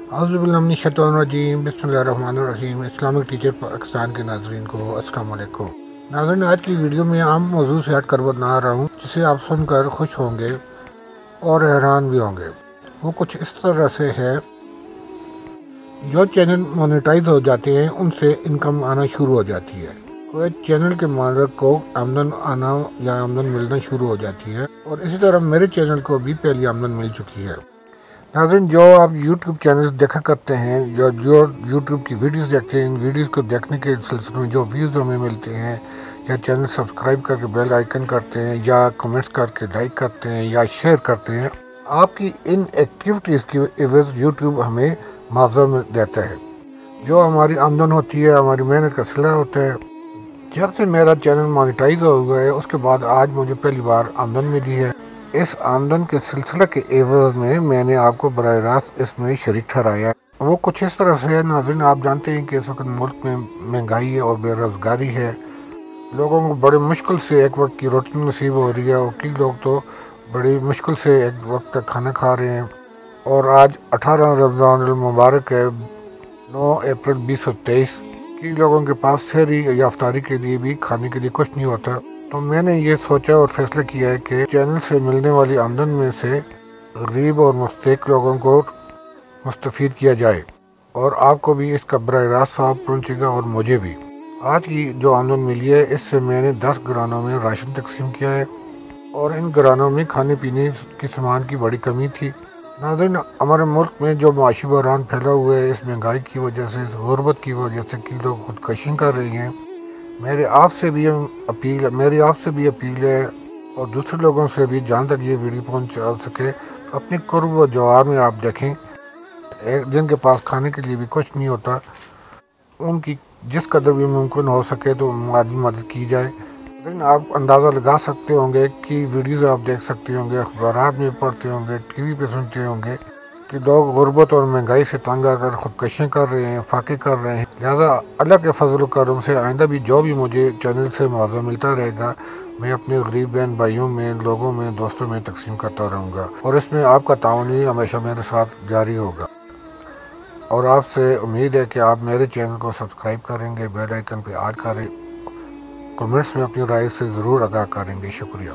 औज़ुबिल्लाहिमिनश्शैतानिर्रजीम बिस्मिल्लाहिर्रहमानिर्रहीम। Islamic teacher Pakistan के नाज़रीन को अस्सलाम वालेकुम। नाज़रीन, आज की वीडियो में आम मौजू से हट कर बता रहा हूँ जिसे आप सुनकर खुश होंगे और हैरान भी होंगे। वो कुछ इस तरह से है, जो चैनल मोनेटाइज हो जाते हैं उनसे इनकम आना शुरू हो जाती है। कोई चैनल के मालिक को आमदन आना या आमदन मिलना शुरू हो जाती है, और इसी तरह मेरे चैनल को भी पहली आमदन मिल चुकी है। नाज़रीन, जो आप YouTube चैनल्स देखा करते हैं, जो YouTube की वीडियोस देखते हैं, इन वीडियोस को देखने के सिलसिले में जो व्यूज़ हमें मिलते हैं, या चैनल सब्सक्राइब करके बेल आइकन करते हैं, या कमेंट्स करके लाइक करते हैं, या शेयर करते हैं, आपकी इन एक्टिविटीज़ की एवज़ YouTube हमें मुआवजा देता है। जो हमारी आमदन होती है, हमारी मेहनत का सिला होता है। जब से मेरा चैनल मोनेटाइज हो गया है, उसके बाद आज मुझे पहली बार आमदन मिली है। इस आमदन के सिलसिले के एवज में मैंने आपको बराह रास्त इसमें शरीक ठहराया। वो कुछ इस तरह से है। नाज़रीन, आप जानते हैं कि इस वक्त मुल्क में महंगाई है और बेरोजगारी है। लोगों को बड़े मुश्किल से एक वक्त की रोटी नसीब हो रही है, और कई लोग तो बड़ी मुश्किल से एक वक्त का खाना खा रहे हैं। और आज 18 रमज़ान मुबारक है, 9 अप्रैल 2023। कई लोगों के पास सहरी या इफ्तारी के लिए भी खाने के लिए कुछ नहीं होता। तो मैंने ये सोचा और फैसला किया है कि चैनल से मिलने वाली आमदन में से गरीब और मुस्तहिक लोगों को मुस्तफीद किया जाए, और आपको भी इसका बराह रास्त सवाब पहुँचेगा और मुझे भी। आज की जो आमदन मिली है, इससे मैंने 10 घरानों में राशन तकसीम किया है, और इन घरानों में खाने पीने के सामान की बड़ी कमी थी। नाज़रीन, हमारे मुल्क में जो माशी बहरान फैला हुआ है, इस महंगाई की वजह से, इस गुर्बत की वजह से कि लोग खुदकशी कर रहे हैं। मेरी आपसे भी अपील है, और दूसरे लोगों से भी, जहाँ तक ये वीडियो पहुँचा सके, अपने कुर्ब व जवार में आप देखें, जिनके पास खाने के लिए भी कुछ नहीं होता, उनकी जिस कदर भी मुमकिन हो सके तो मदद की जाए। लेकिन आप अंदाज़ा लगा सकते होंगे कि वीडियोज़ आप देख सकते होंगे, अखबारात में पढ़ते होंगे, TV पे सुनते होंगे कि लोग गुर्बत और महंगाई से तंग आकर खुदकशियाँ कर रहे हैं, फाके कर रहे हैं। लिहाजा अल्लाह के फजल करम से आइंदा भी जो भी मुझे चैनल से मुआवजा मिलता रहेगा, मैं अपने गरीब बहन भाइयों में, लोगों में, दोस्तों में तकसीम करता रहूँगा, और इसमें आपका ताउन भी हमेशा मेरे साथ जारी होगा। और आपसे उम्मीद है कि आप मेरे चैनल को सब्सक्राइब करेंगे, बेल आइकन पे ऑल करें, कमेंट्स में अपनी राय से ज़रूर आगाह करेंगे। शुक्रिया।